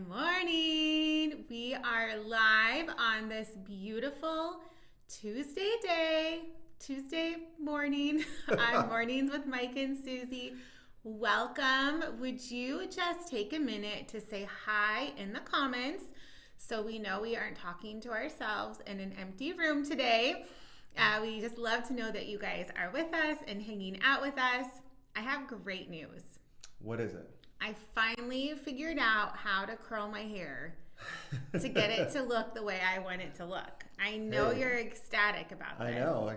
Good morning. We are live on this beautiful Tuesday morning on Mornings with Mike and Susie. Welcome. Would you just take a minute to say hi in the comments so we know we aren't talking to ourselves in an empty room today? We just love to know that you guys are with us and hanging out with us. I have great news. What is it? I finally figured out how to curl my hair to get it to look the way I want it to look. I know you're ecstatic about this. I know. I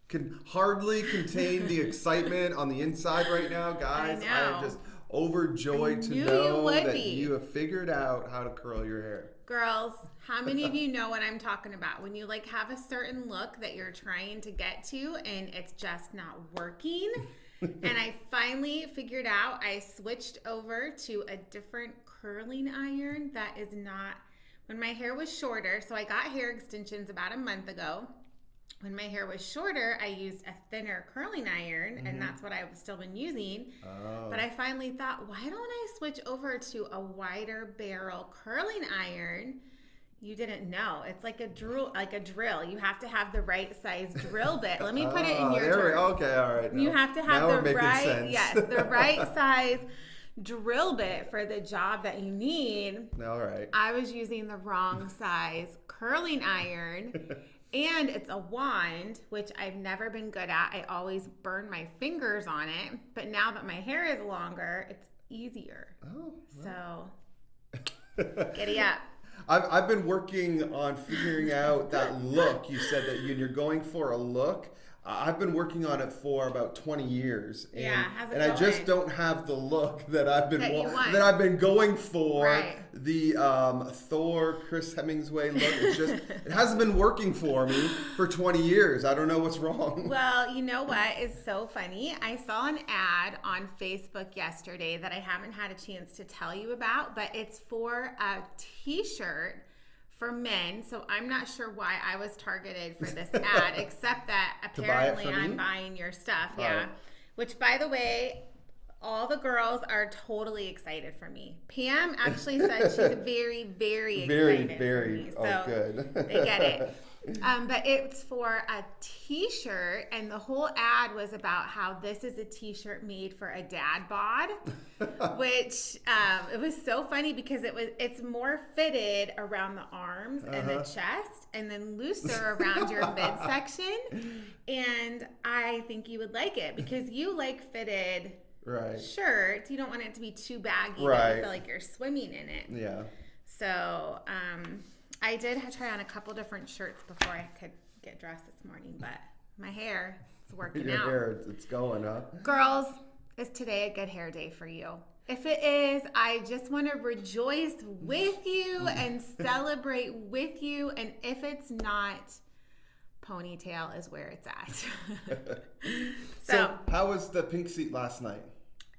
can hardly contain the excitement on the inside right now, guys. I am just overjoyed to know that you have figured out how to curl your hair. Girls, how many of you know what I'm talking about? When you have a certain look that you're trying to get to and it's just not working. And I finally figured out, I switched over to a different curling iron that is not, when my hair was shorter, so I got hair extensions about a month ago. When my hair was shorter, I used a thinner curling iron, and that's what I've still been using. Oh. But I finally thought, why don't I switch over to a wider barrel curling iron? You didn't know. It's like a drill. You have to have the right size drill bit. Let me put it in your terms. Okay, all right. You have to have the right size drill bit for the job that you need. All right. I was using the wrong size curling iron, and it's a wand, which I've never been good at. I always burn my fingers on it, but now that my hair is longer, it's easier. Oh. Wow. So, giddy up. I've been working on figuring out that look. You said that you're going for a look. I've been working on it for about 20 years. And, how's it and going? I just don't have the look that I've been going for. Right. The Thor, Chris Hemingway look. It hasn't been working for me for 20 years. I don't know what's wrong. Well, you know what is so funny? I saw an ad on Facebook yesterday that I haven't had a chance to tell you about, but it's for a t-shirt for men, so I'm not sure why I was targeted for this ad, except that apparently I'm buying your stuff. Yeah. Which, by the way, all the girls are totally excited for me. Pam actually said she's very, very excited for me. So good. They get it. But it's for a t-shirt, and the whole ad was about how this is a t-shirt made for a dad bod, which it was so funny because it's more fitted around the arms and the chest, and then looser around your midsection. And I think you would like it because you like fitted shirts. You don't want it to be too baggy that you feel like you're swimming in it. Yeah. So I did try on a couple different shirts before I could get dressed this morning, but my hair is working out. Your hair, it's going, huh? Girls, is today a good hair day for you? If it is, I just want to rejoice with you and celebrate with you. And if it's not, ponytail is where it's at. So how was the pink seat last night?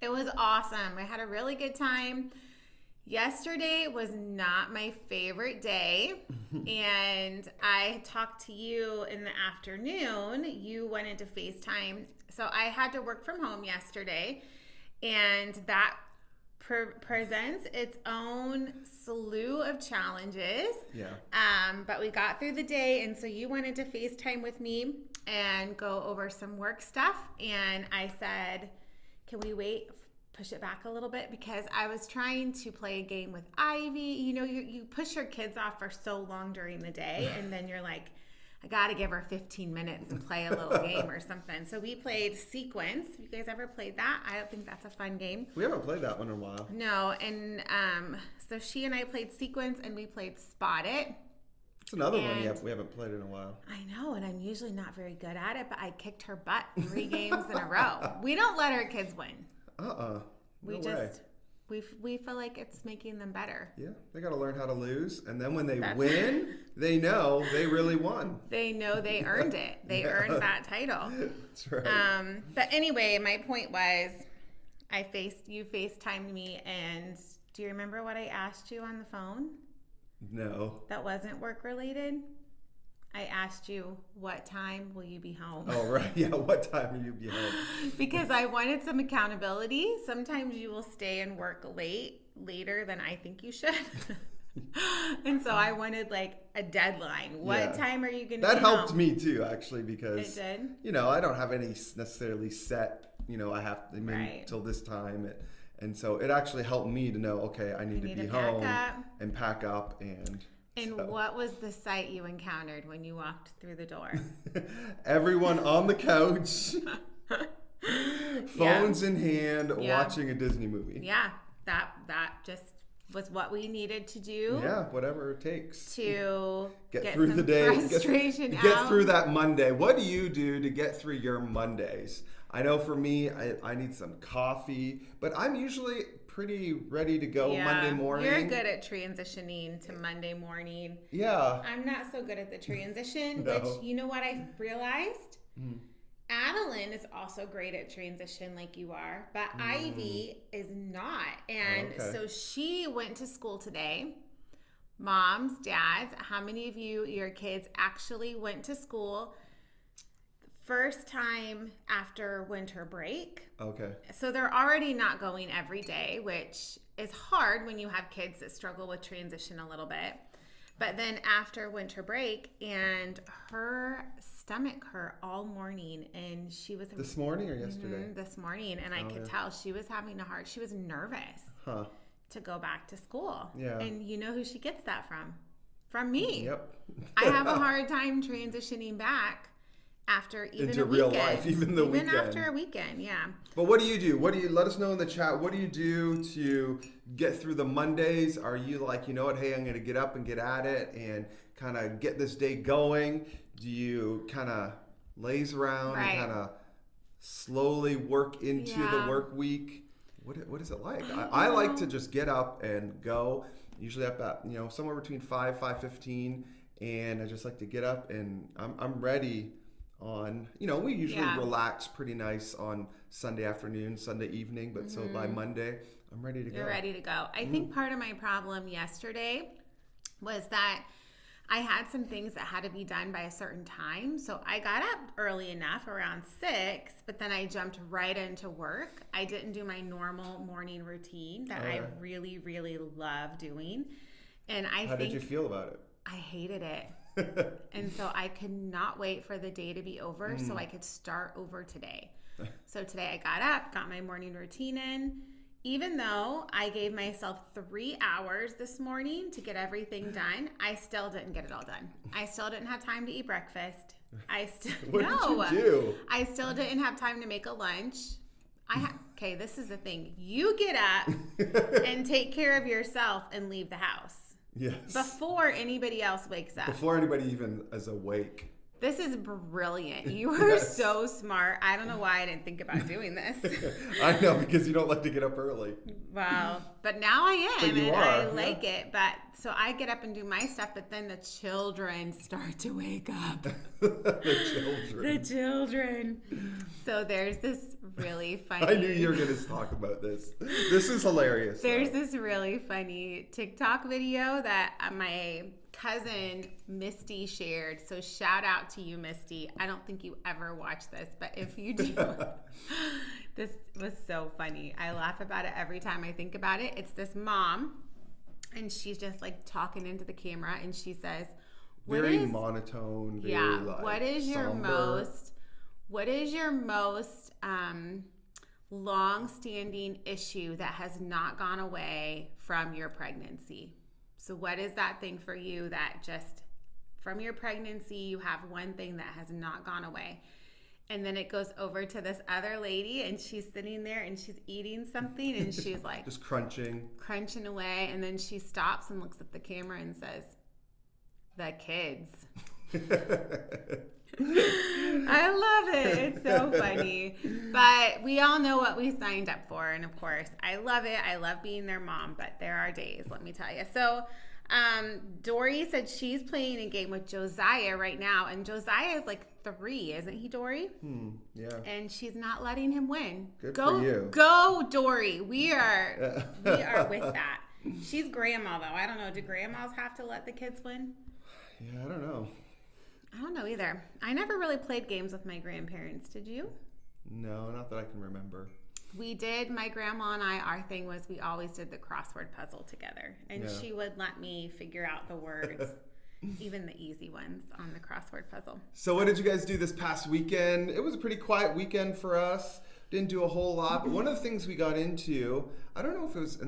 It was awesome. I had a really good time. Yesterday was not my favorite day, and I talked to you in the afternoon. You wanted to FaceTime, so I had to work from home yesterday, and that presents its own slew of challenges. Yeah. But we got through the day, and so you wanted to FaceTime with me and go over some work stuff, and I said, can we push it back a little bit, because I was trying to play a game with Ivy. You know, you push your kids off for so long during the day, and then you're like, I got to give her 15 minutes and play a little game or something. So we played Sequence. Have you guys ever played that? I don't think that's a fun game. We haven't played that one in a while. No, and so she and I played Sequence, and we played Spot It. It's another one we haven't played in a while. I know, and I'm usually not very good at it, but I kicked her butt 3 games in a row. We don't let our kids win. We feel like it's making them better. Yeah, they got to learn how to lose, and then when they win, they know they really won. They know they earned it. They earned that title. That's right. But anyway, my point was, you FaceTimed me, and do you remember what I asked you on the phone? No. That wasn't work related? I asked you, what time will you be home? Oh, right. Yeah, what time will you be home? Because I wanted some accountability. Sometimes you will stay and work late later than I think you should. And so I wanted like a deadline. What time are you going to That helped me too, actually, because, it did? you know, I don't have any necessarily set, you know, I have to till this time. And so it actually helped me to know, okay, I need to be home and pack up. And what was the sight you encountered when you walked through the door? Everyone on the couch, phones in hand, watching a Disney movie. Yeah, that just was what we needed to do. Yeah, whatever it takes to get through the day, frustration get through that Monday. What do you do to get through your Mondays? I know for me, I need some coffee, but I'm usually pretty ready to go Monday morning. You're good at transitioning to Monday morning. Yeah. I'm not so good at the transition, which, you know what I realized? Adeline is also great at transition like you are, but Ivy is not. And so she went to school today. Moms, dads, how many of your kids actually went to school first time after winter break? Okay. So they're already not going every day, which is hard when you have kids that struggle with transition a little bit. But then after winter break, and her stomach hurt all morning, and she was... This morning or yesterday? This morning, and I could tell she was having she was nervous to go back to school. Yeah. And you know who she gets that from? From me. Yep. I have a hard time transitioning back after into real life, even after a weekend, But what do you do? Let us know in the chat. What do you do to get through the Mondays? Are you like, you know what, hey, I'm going to get up and get at it and kind of get this day going? Do you kind of laze around and kind of slowly work into the work week? What is it like? I like to just get up and go. Usually up at, you know, somewhere between 5:15, and I just like to get up and I'm ready. On, you know, we usually relax pretty nice on Sunday afternoon, Sunday evening, but so by Monday, I'm ready to go. You're ready to go. I think part of my problem yesterday was that I had some things that had to be done by a certain time. So I got up early enough, around 6, but then I jumped right into work. I didn't do my normal morning routine that I really, really love doing. And How did you feel about it? I hated it. And so I could not wait for the day to be over so I could start over today. So today I got up, got my morning routine in. Even though I gave myself 3 hours this morning to get everything done, I still didn't get it all done. I still didn't have time to eat breakfast. What did you do? I still didn't have time to make a lunch. Okay, this is the thing. You get up and take care of yourself and leave the house. Yes. Before anybody else wakes up. Before anybody even is awake. This is brilliant. You are so smart. I don't know why I didn't think about doing this. I know, because you don't like to get up early. Wow. But now I am, and are, I like it. But so I get up and do my stuff, but then the children start to wake up. The children. So there's this really funny... I knew you were going to talk about this. This is hilarious. There's this really funny TikTok video that my cousin Misty shared. So shout out to you, Misty. I don't think you ever watch this, but if you do, this was so funny. I laugh about it every time I think about it. It's this mom, and she's just like talking into the camera, and she says, very monotone, very like what is your most long-standing issue that has not gone away from your pregnancy? So what is that thing for you that just from your pregnancy, you have one thing that has not gone away? And then it goes over to this other lady, and she's sitting there and she's eating something, and she's like just crunching away. And then she stops and looks at the camera and says, "The kids." I love it. It's so funny. But we all know what we signed up for. And of course, I love it. I love being their mom, but there are days, let me tell you. So Dory said she's playing a game with Josiah right now. And Josiah is like 3, isn't he, Dory? Yeah. And she's not letting him win. Good for you. Go, Dory. We are with that. She's grandma, though. I don't know. Do grandmas have to let the kids win? Yeah, I don't know. I don't know either. I never really played games with my grandparents. Did you? No, not that I can remember. We did, my grandma and I, our thing was we always did the crossword puzzle together. And Yeah. she would let me figure out the words, even the easy ones on the crossword puzzle. So what did you guys do this past weekend? It was a pretty quiet weekend for us. Didn't do a whole lot. But one of the things we got into, I don't know if it was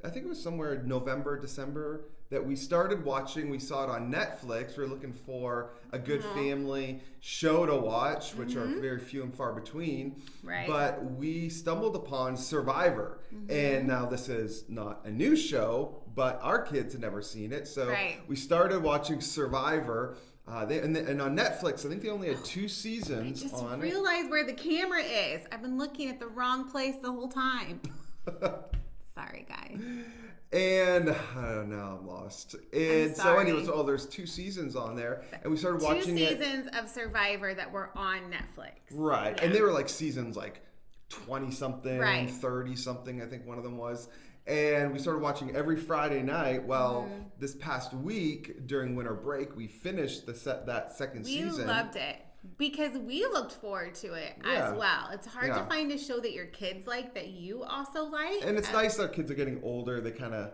I think it was somewhere November, December, that we started watching. We saw it on Netflix. We were looking for a good family show to watch, which are very few and far between. Right. But we stumbled upon Survivor. And now this is not a new show, but our kids had never seen it. So we started watching Survivor. And on Netflix, I think they only had 2 seasons on it. I just realized where the camera is. I've been looking at the wrong place the whole time. Sorry, guys. And I don't know, I'm lost. And so anyways, there's 2 seasons on there, and we started watching 2 seasons of Survivor that were on Netflix. Right, and they were like seasons like 20-something, 30-something, I think one of them was. And we started watching every Friday night. Well, this past week during winter break, we finished that second season. We loved it. Because we looked forward to it as well. It's hard to find a show that your kids like that you also like. And it's nice that kids are getting older. They kind of,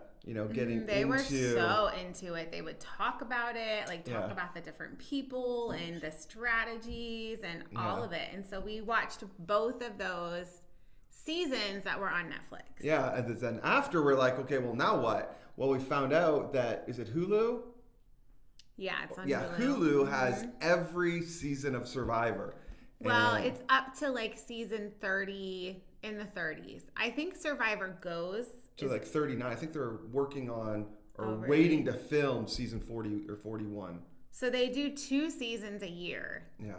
getting They were so into it. They would talk about it, talk about the different people and the strategies and all of it. And so we watched both of those seasons that were on Netflix. Yeah, and then after we're like, okay, well, now what? Well, we found out that, is it Hulu? Yeah, it's on Hulu. Yeah, Hulu has every season of Survivor. Well, it's up to like season 30 in the 30s. I think Survivor goes to like 39. I think they're working on waiting to film season 40 or 41. So they do 2 seasons a year. Yeah.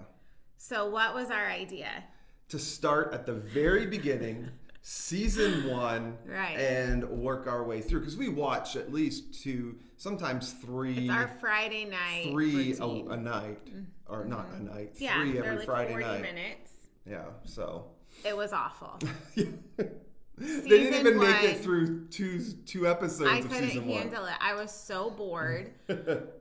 So what was our idea? To start at the very beginning, season 1, and work our way through, because we watch at least 2, sometimes 3. It's our Friday night 3 a night, or not a night. 3 every like Friday 40 night. minutes. Yeah, so it was awful. They didn't even make it through two episodes of season 1. I couldn't handle it. I was so bored.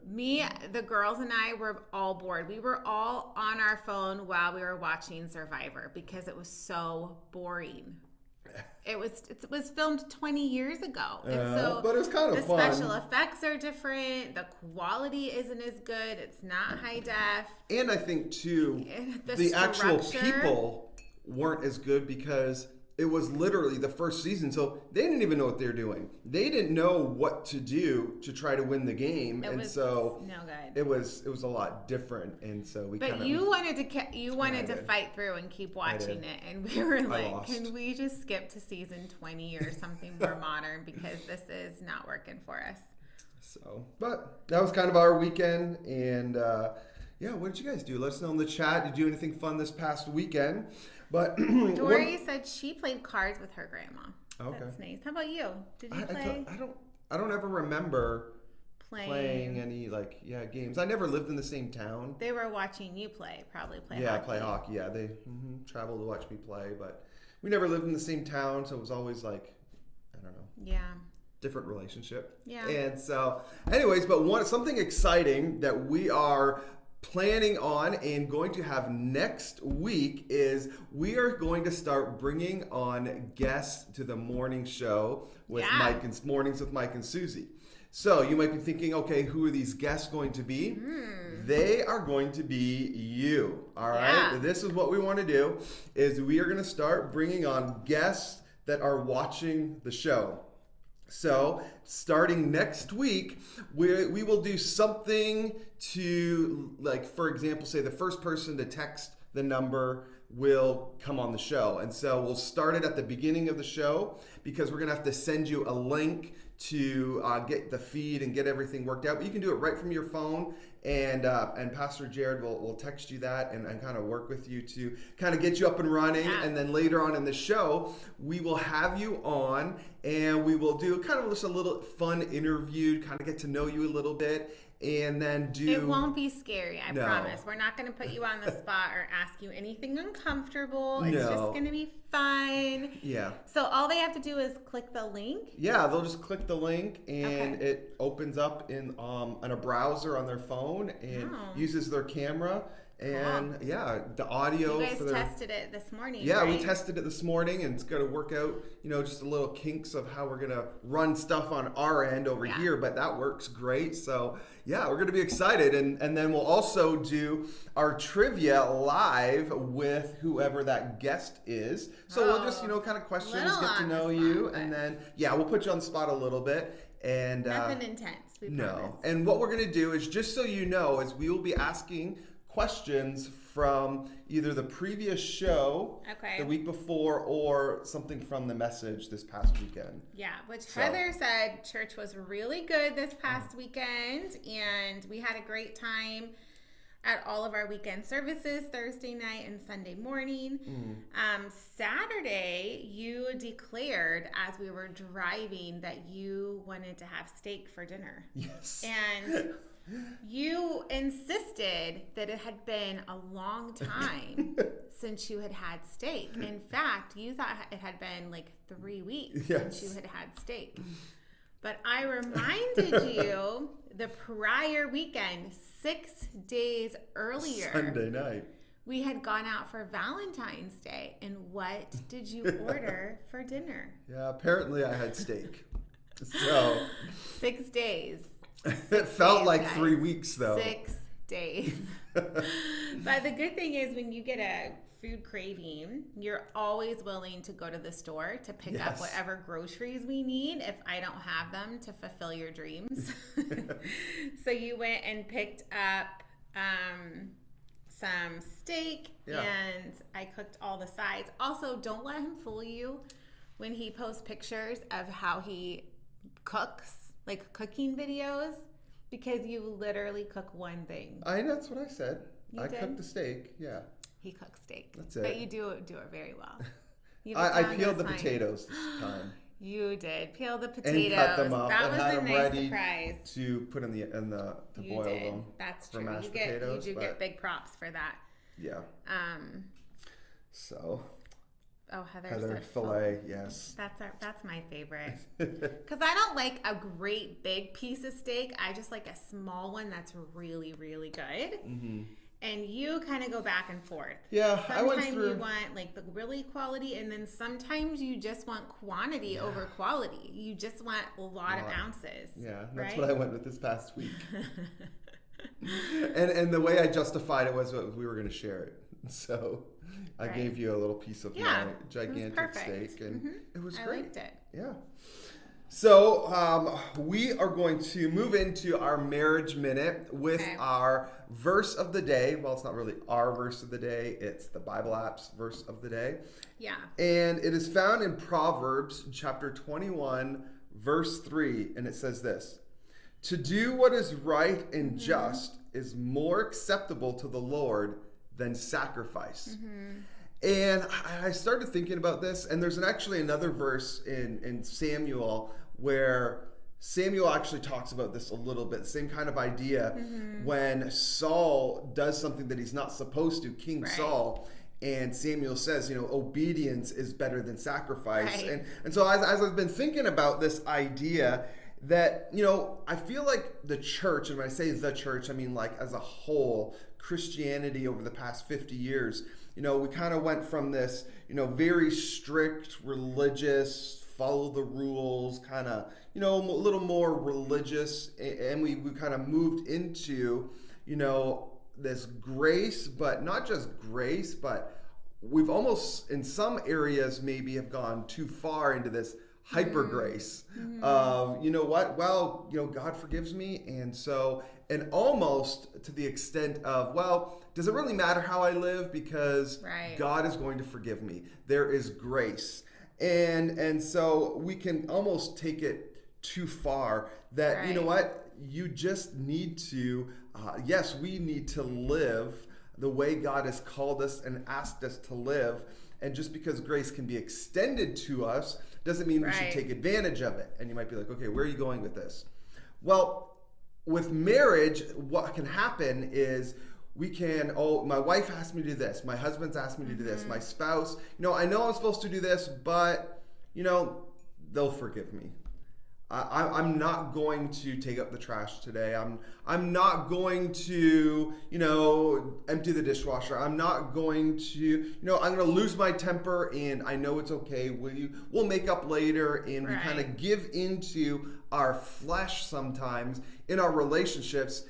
Me, the girls, and I were all bored. We were all on our phone while we were watching Survivor because it was so boring. It was filmed 20 years ago. But it was kind of fun. The special effects are different. The quality isn't as good. It's not high def. And I think, too, the actual people weren't as good because it was literally the first season. So they didn't even know what they were doing. They didn't know what to do to try to win the game. It was no good. It was a lot different. And so we But you wanted to fight through and keep watching it. And we were like, can we just skip to season 20 or something more modern, because this is not working for us. So, but that was kind of our weekend. And what did you guys do? Let us know in the chat. Did you do anything fun this past weekend? But Dory said she played cards with her grandma. Okay. That's nice. How about you? Did you play? I don't ever remember playing any games. I never lived in the same town. They were watching you play hockey. Play hockey. Yeah, they traveled to watch me play, but we never lived in the same town, so it was always I don't know. Yeah. Different relationship. Yeah. And so, anyways, but something exciting that we are planning on and going to have next week is we are going to start bringing on guests to the morning show with Mornings with Mike and Susie. So you might be thinking, okay, who are these guests going to be? They are going to be you. All right. This is what we want to do is we are going to start bringing on guests that are watching the show. So, starting next week, we will do something to, for example, say the first person to text the number will come on the show. And so we'll start it at the beginning of the show because we're going to have to send you a link to get the feed and get everything worked out. But you can do it right from your phone, and Pastor Jared will text you that and kind of work with you to kind of get you up and running. And then later on in the show, we will have you on and we will do kind of just a little fun interview, kind of get to know you a little bit. And then It won't be scary, I promise. We're not going to put you on the spot or ask you anything uncomfortable. It's just going to be fun. Yeah. So all they have to do is click the link? Yeah, they'll just click the link and it opens up in a browser on their phone and uses their camera. And yeah, the audio. You guys tested it this morning. Yeah, right? we tested it this morning, and it's going to work out, just a little kinks of how we're going to run stuff on our end over here, but that works great. So yeah, we're going to be excited. And then we'll also do our trivia live with whoever that guest is. So we'll just, kind of questions, get to know you. And then, we'll put you on the spot a little bit. And nothing intense, we promise. And what we're going to do is, just so you know, is we will be asking questions from either the previous show, the week before, or something from the message this past weekend. Yeah, Heather said church was really good this past weekend, and we had a great time at all of our weekend services, Thursday night and Sunday morning. Saturday, you declared as we were driving that you wanted to have steak for dinner. Yes. And you insisted that it had been a long time since you had had steak. In fact, you thought it had been like 3 weeks since you had had steak. But I reminded you the prior weekend, 6 days earlier, Sunday night, we had gone out for Valentine's Day. And what did you order for dinner? Yeah, apparently I had steak. So 6 days. It felt like 3 weeks, though. 6 days. But the good thing is, when you get a food craving, you're always willing to go to the store to pick up whatever groceries we need if I don't have them to fulfill your dreams. So you went and picked up some steak, and I cooked all the sides. Also, don't let him fool you when he posts pictures of how he cooks, like cooking videos, because you literally cook one thing. That's what I said. I cooked the steak, He cooks steak. That's it. But you do it very well. I peeled the potatoes this time. You did peel the potatoes. And cut them up. That and was had a them nice ready surprise. To put in the to You boil did. them. That's for true. Mashed You potatoes, do get big props for that. Yeah. So. Oh, Heather said filet. Yes. That's my favorite. Because I don't like a great big piece of steak. I just like a small one that's really, really good. Mm-hmm. And you kind of go back and forth. Yeah, sometimes I went through. You want like the really quality, and then sometimes you just want quantity over quality. You just want a lot of ounces. Yeah, that's what I went with this past week. and the way I justified it was we were going to share it. So I gave you a little piece of my gigantic steak, and it was great. I liked it. Yeah. So we are going to move into our marriage minute with our verse of the day. Well, it's not really our verse of the day. It's the Bible app's verse of the day. Yeah. And it is found in Proverbs chapter 21, verse 3. And it says this: "To do what is right and just is more acceptable to the Lord than sacrifice." And I started thinking about this, and there's actually another verse in Samuel where Samuel actually talks about this a little bit, same kind of idea, when Saul does something that he's not supposed to, King Saul, and Samuel says, obedience is better than sacrifice. Right. And so as I've been thinking about this idea that, I feel like the church, and when I say the church, I mean like as a whole, Christianity over the past 50 years, we kind of went from this, very strict, religious, follow the rules, kind of, a little more religious, and we kind of moved into, this grace, but not just grace, but we've almost, in some areas, maybe have gone too far into this hyper grace of, God forgives me, and almost to the extent of, does it really matter how I live, because God is going to forgive me? There is grace. And so we can almost take it too far that, you just need to, yes, we need to live the way God has called us and asked us to live. And just because grace can be extended to us doesn't mean we should take advantage of it. And you might be like, okay, where are you going with this? Well, with marriage, what can happen is we can, my wife asked me to do this. My husband's asked me to do this. My spouse, I know I'm supposed to do this, but, they'll forgive me. I'm not going to take up the trash today. I'm not going to, empty the dishwasher. I'm not going to, I'm going to lose my temper, and I know it's okay. We'll make up later, and we kind of give into our flesh sometimes in our relationships.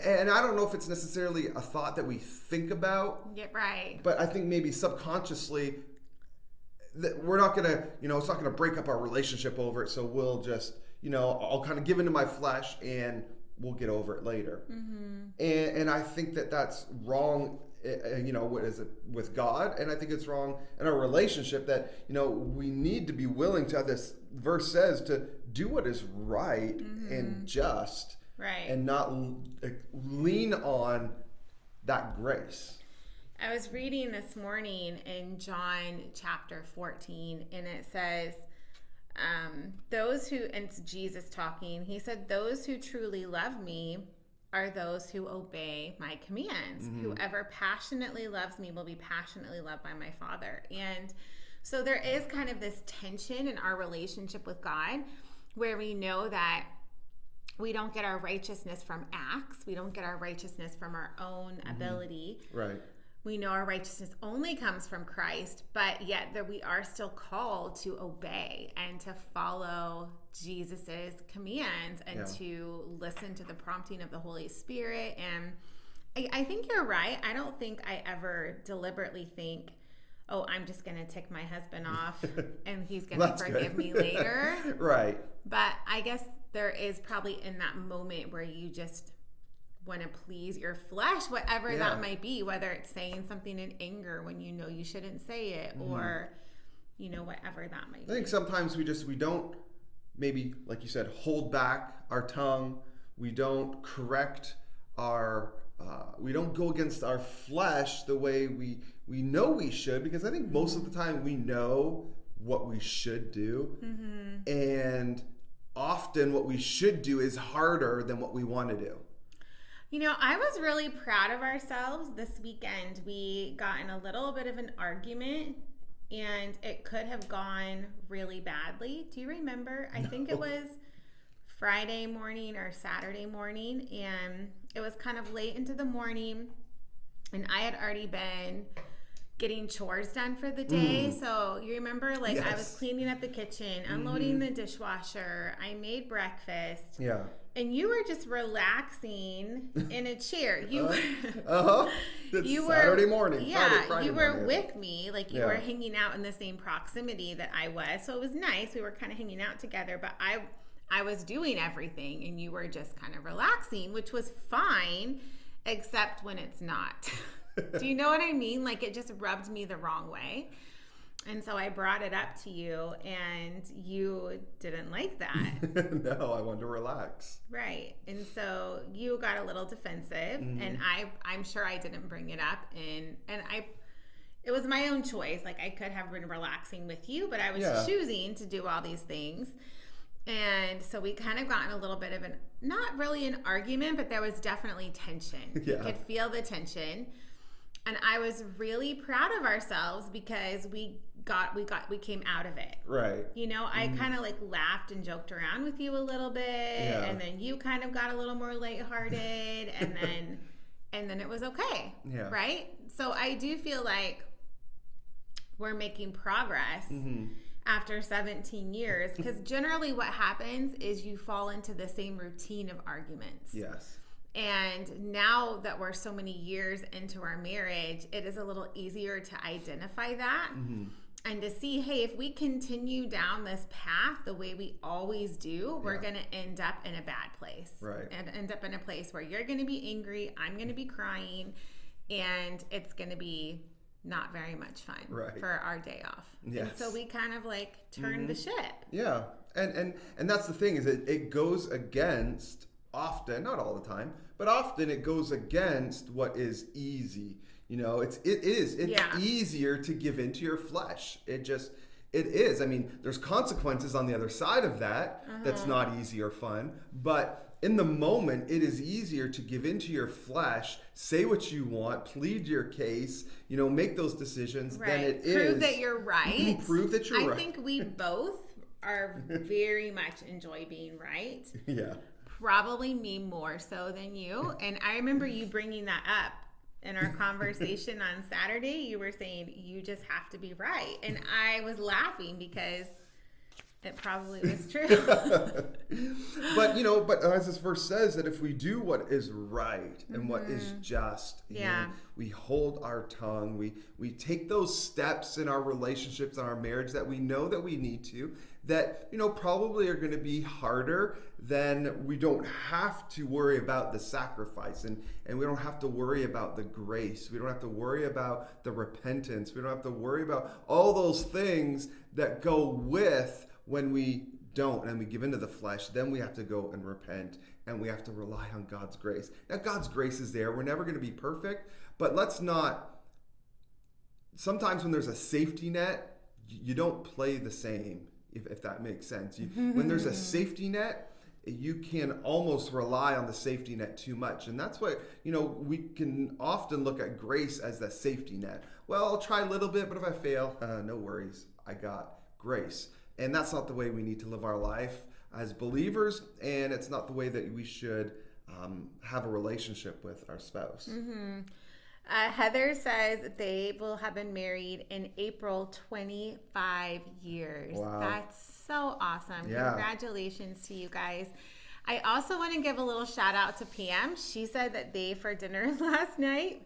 And I don't know if it's necessarily a thought that we think about. Yeah, right. But I think maybe subconsciously that we're not gonna, it's not gonna break up our relationship over it. So we'll just, I'll kind of give into my flesh and we'll get over it later. Mm-hmm. And I think that that's wrong. What is it with God? And I think it's wrong in our relationship that, we need to be willing to, this verse says, to do what is right and just. Right. And not lean on that grace. I was reading this morning in John chapter 14, and it says, and it's Jesus talking, he said, those who truly love me are those who obey my commands. Mm-hmm. Whoever passionately loves me will be passionately loved by my Father. And so there is kind of this tension in our relationship with God where we know that we don't get our righteousness from acts. We don't get our righteousness from our own ability. Right. We know our righteousness only comes from Christ, but yet that we are still called to obey and to follow Jesus's commands and to listen to the prompting of the Holy Spirit. And I think you're right. I don't think I ever deliberately think, oh, I'm just going to tick my husband off and he's going to forgive me later. Right. But I guess there is probably in that moment where you just want to please your flesh, whatever that might be, whether it's saying something in anger when you know you shouldn't say it, or, whatever that might be. I think sometimes we don't, maybe, like you said, hold back our tongue. We don't correct we don't go against our flesh the way we know we should, because I think most of the time we know what we should do. Mm-hmm. And often what we should do is harder than what we want to do. I was really proud of ourselves this weekend. We got in a little bit of an argument, and it could have gone really badly. Do you remember? I think it was Friday morning or Saturday morning, and it was kind of late into the morning, and I had already been getting chores done for the day. So you remember, I was cleaning up the kitchen, unloading the dishwasher. I made breakfast. Yeah. And you were just relaxing in a chair. You It's Saturday morning. Yeah, Friday you were morning. With me. You were hanging out in the same proximity that I was. So it was nice. We were kind of hanging out together. But I was doing everything, and you were just kind of relaxing, which was fine, except when it's not. Do you know what I mean? It just rubbed me the wrong way. And so I brought it up to you, and you didn't like that. No, I wanted to relax. Right. And so you got a little defensive, and I'm sure I didn't bring it up. And it was my own choice. I could have been relaxing with you, but I was choosing to do all these things. And so we kind of got in a little bit of not really an argument, but there was definitely tension. Yeah. You could feel the tension. And I was really proud of ourselves because we came out of it. Right. I kind of laughed and joked around with you a little bit, and then you kind of got a little more lighthearted, and then it was okay. Yeah. Right? So I do feel like we're making progress after 17 years, because generally what happens is you fall into the same routine of arguments. Yes. And now that we're so many years into our marriage, it is a little easier to identify that and to see, hey, if we continue down this path the way we always do, we're going to end up in a bad place. Right. And end up in a place where you're going to be angry, I'm going to be crying, and it's going to be not very much fun for our day off. Yes. And so we kind of turned the ship. Yeah. And that's the thing, is it goes against, often, not all the time, but often it goes against what is easy. It's easier to give into your flesh. It is. I mean, there's consequences on the other side of that. That's not easy or fun. But in the moment, it is easier to give into your flesh, say what you want, plead your case, make those decisions than it is. Prove that you're right. Prove that you're right. I think we both are very much enjoy being right. Yeah. Probably me more so than you. And I remember you bringing that up in our conversation on Saturday. You were saying you just have to be right. And I was laughing because it probably was true. But as this verse says, that if we do what is right and what is just, we hold our tongue, we take those steps in our relationships and our marriage that we know that we need to, that, probably are going to be harder, then we don't have to worry about the sacrifice, and we don't have to worry about the grace. We don't have to worry about the repentance. We don't have to worry about all those things that go with when we don't and we give into the flesh. Then we have to go and repent, and we have to rely on God's grace. Now, God's grace is there. We're never going to be perfect, but let's not, sometimes when there's a safety net, you don't play the same, if that makes sense. When there's a safety net, you can almost rely on the safety net too much. And that's what, we can often look at grace as that safety net. Well, I'll try a little bit, but if I fail, no worries, I got grace. And that's not the way we need to live our life as believers, and it's not the way that we should have a relationship with our spouse. Heather says they will have been married in April 25 years. Wow. That's so awesome. Yeah. Congratulations to you guys. I also want to give a little shout out to Pam. She said that they, for dinner last night,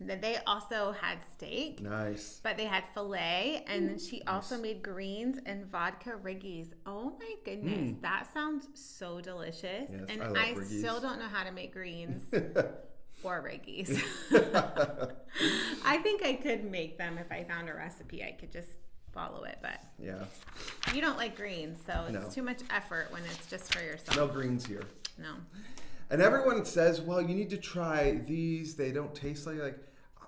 that they also had steak. Nice. But they had filet, and then she also made greens and vodka riggies. Oh my goodness. That sounds so delicious. Yes, and I love riggies. Still don't know how to make greens. Or riggies. I think I could make them if I found a recipe. I could just follow it, but yeah, you don't like greens, so it's No. too much effort when it's just for yourself. No greens here. No. And everyone says, well, you need to try these. They don't taste like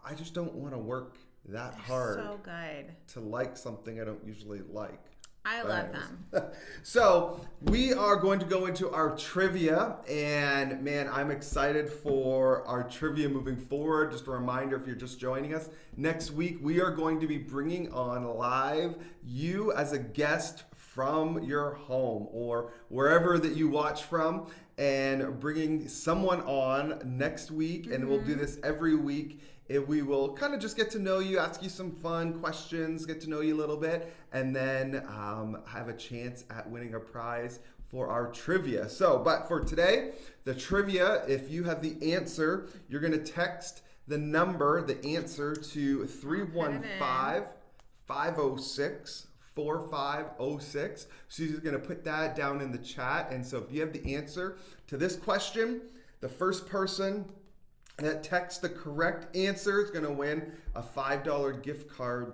I just don't want to work that hard So good. to like something I don't usually like. I love them. So we are going to go into our trivia, and man, I'm excited for our trivia moving forward. Just a reminder, if you're just joining us, next week we are going to be bringing on live you as a guest from your home or wherever that you watch from, and bringing someone on next week, and we'll do this every week. We will kind of just get to know you, ask you some fun questions, get to know you a little bit, and then have a chance at winning a prize for our trivia. But for today, the trivia, if you have the answer, you're going to text the answer to 315-506-4506. She's going to put that down in the chat. And so if you have the answer to this question, the first person that texts the correct answer is going to win a $5 gift card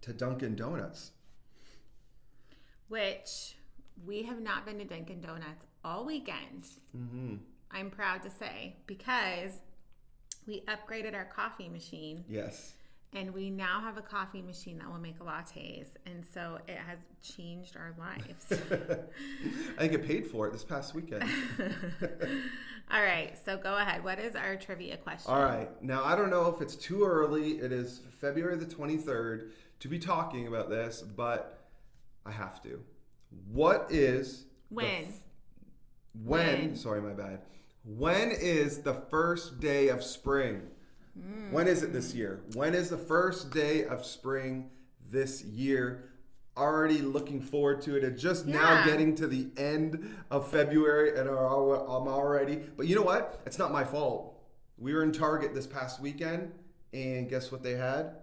to Dunkin' Donuts. Which we have not been to Dunkin' Donuts all weekend. I'm proud to say, because we upgraded our coffee machine. Yes. And we now have a coffee machine that will make lattes. And so it has changed our lives. I think it paid for it this past weekend. All right. So go ahead. What is our trivia question? All right. Now, I don't know if it's too early. It is February the 23rd to be talking about this, but I have to. What is... When? Sorry, my bad. When is the first day of spring? When is it this year? When is the first day of spring this year? Already looking forward to it. It's just now getting to the end of February, and I'm already. But you know what? It's not my fault. We were in Target this past weekend, and guess what they had?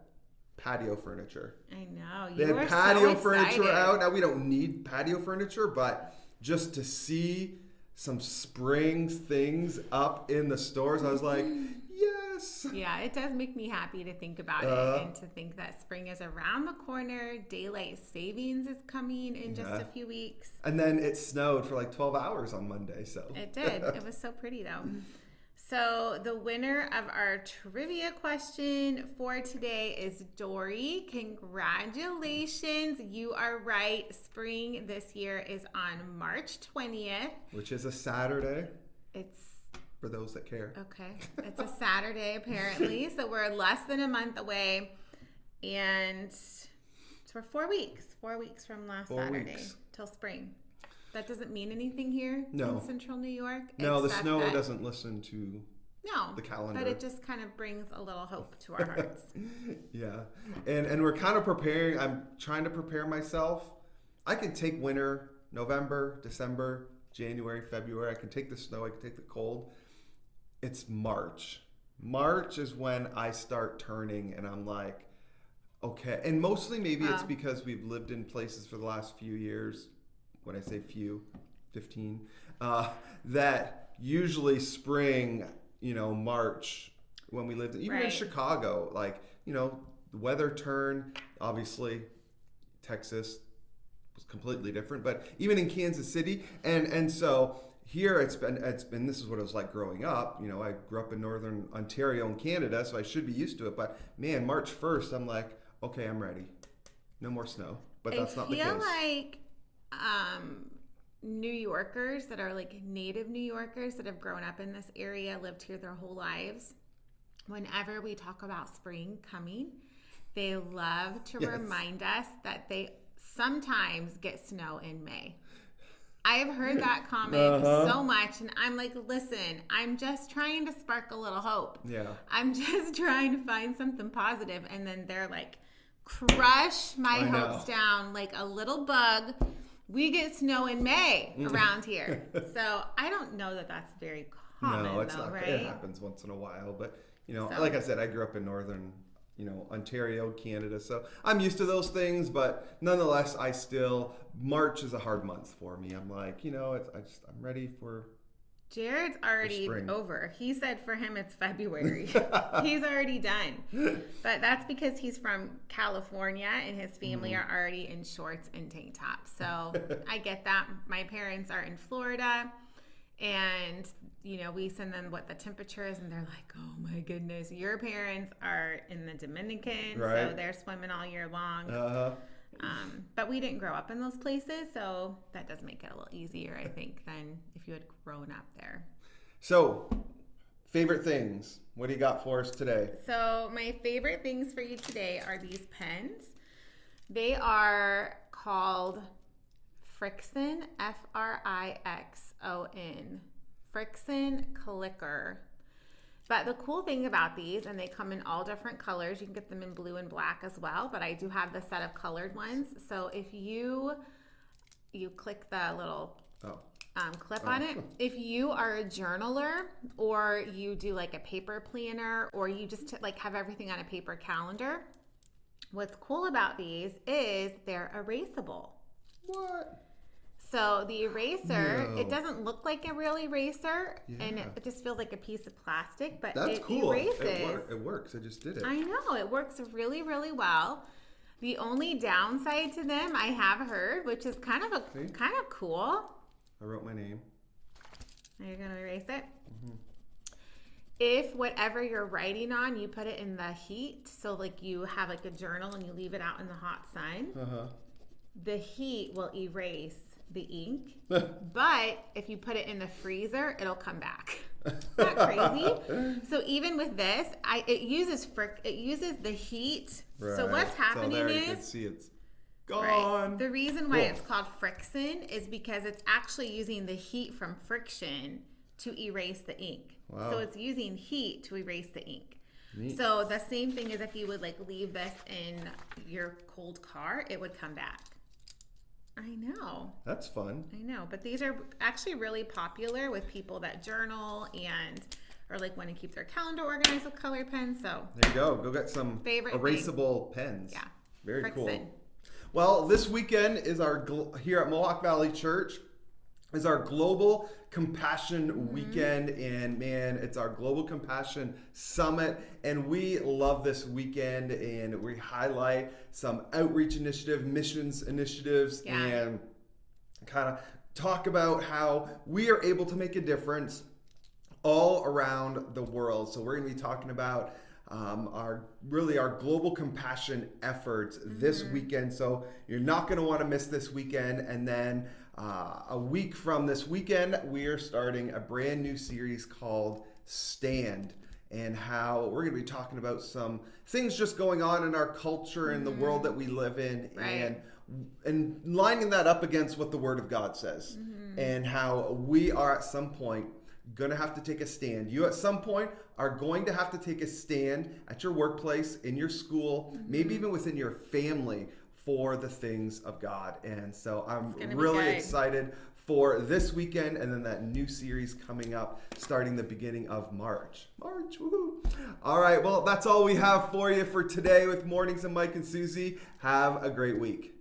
Patio furniture. I know. They had patio furniture out. Now, we don't need patio furniture, but just to see some spring things up in the stores, I was like, yes. Yeah, it does make me happy to think about it, and to think that spring is around the corner. Daylight savings is coming in just a few weeks. And then it snowed for like 12 hours on Monday. So it did. It was so pretty though. So the winner of our trivia question for today is Dory. Congratulations. You are right. Spring this year is on March 20th. Which is a Saturday. It's for those that care. Okay. It's a Saturday apparently. So we're less than a month away. And It's for 4 weeks from last 4 Saturday weeks. till spring. That doesn't mean anything here No. in central New York. No, the except snow that- doesn't listen to No, the calendar. but it just kind of brings a little hope to our hearts. Yeah. And we're kind of preparing. I'm trying to prepare myself. I can take winter, November, December, January, February. I can take the snow. I can take the cold. It's March. March is when I start turning and I'm like, okay. And mostly maybe it's because we've lived in places for the last few years. When I say few, 15, that usually spring, March, when we lived, even in Chicago, like, the weather turned, obviously, Texas was completely different, but even in Kansas City, and so here it's been, this is what it was like growing up. I grew up in Northern Ontario in Canada, so I should be used to it, but man, March 1st, I'm like, okay, I'm ready. No more snow, but that's not the case. I feel like New Yorkers that are like native New Yorkers that have grown up in this area, lived here their whole lives, whenever we talk about spring coming, they love to remind us that they sometimes get snow in May. I have heard that comment so much, and I'm like, listen, I'm just trying to spark a little hope. Yeah. I'm just trying to find something positive, and then they're like, crush my hopes down like a little bug. We get snow in May around here. So I don't know that that's very common. No, it's though, not. right? It happens once in a while, but like I said, I grew up in Northern, Ontario, Canada, so I'm used to those things. But nonetheless, March is a hard month for me. I'm like, I'm ready for. Jared's already over. He said for him it's February. He's already done. But that's because he's from California and his family are already in shorts and tank tops. So I get that. My parents are in Florida and, we send them what the temperature is and they're like, oh my goodness. Your parents are in the Dominican, so they're swimming all year long. But we didn't grow up in those places, so that does make it a little easier, I think, than if you had grown up there. So, favorite things. What do you got for us today? So, my favorite things for you today are these pens. They are called Frixon, Frixon, Frixon Clicker. But the cool thing about these, and they come in all different colors, you can get them in blue and black as well, but I do have the set of colored ones. So if you click the little clip on it, if you are a journaler or you do like a paper planner or you just have everything on a paper calendar, what's cool about these is they're erasable. What? So the eraser, it doesn't look like a real eraser, and it just feels like a piece of plastic, but That's it cool. erases. It works. I just did it. I know. It works really, really well. The only downside to them I have heard, which is kind of cool. I wrote my name. Are you going to erase it? If whatever you're writing on, you put it in the heat, so like you have like a journal and you leave it out in the hot sun, the heat will erase the ink, but if you put it in the freezer, it'll come back. Isn't that crazy? So even with this, it uses the heat. Right. So what's happening you is can see it's gone. Right. The reason why it's called Frixon is because it's actually using the heat from friction to erase the ink. Wow. So it's using heat to erase the ink. Neat. So the same thing as if you would leave this in your cold car, it would come back. I know. That's fun. I know, but these are actually really popular with people that journal or want to keep their calendar organized with colored pens. So there you go. Go get some erasable pens. Yeah. Very Frixon. Cool. Well, this weekend is here at Mohawk Valley Church is our Global Compassion Weekend, and man, it's our Global Compassion Summit, and we love this weekend, and we highlight some outreach missions initiatives, and kind of talk about how we are able to make a difference all around the world. So we're going to be talking about our global compassion efforts this weekend. So you're not going to want to miss this weekend. And then a week from this weekend, we are starting a brand new series called Stand. and how we're going to be talking about some things just going on in our culture and the world that we live in, and lining that up against what the Word of God says, and how we are at some point going to have to take a stand. You at some point are going to have to take a stand at your workplace, in your school, maybe even within your family, for the things of God. And so I'm really excited for this weekend, and then that new series coming up starting the beginning of March. Woohoo! All right, well, that's all we have for you for today with Mornings of Mike and Susie. Have a great week.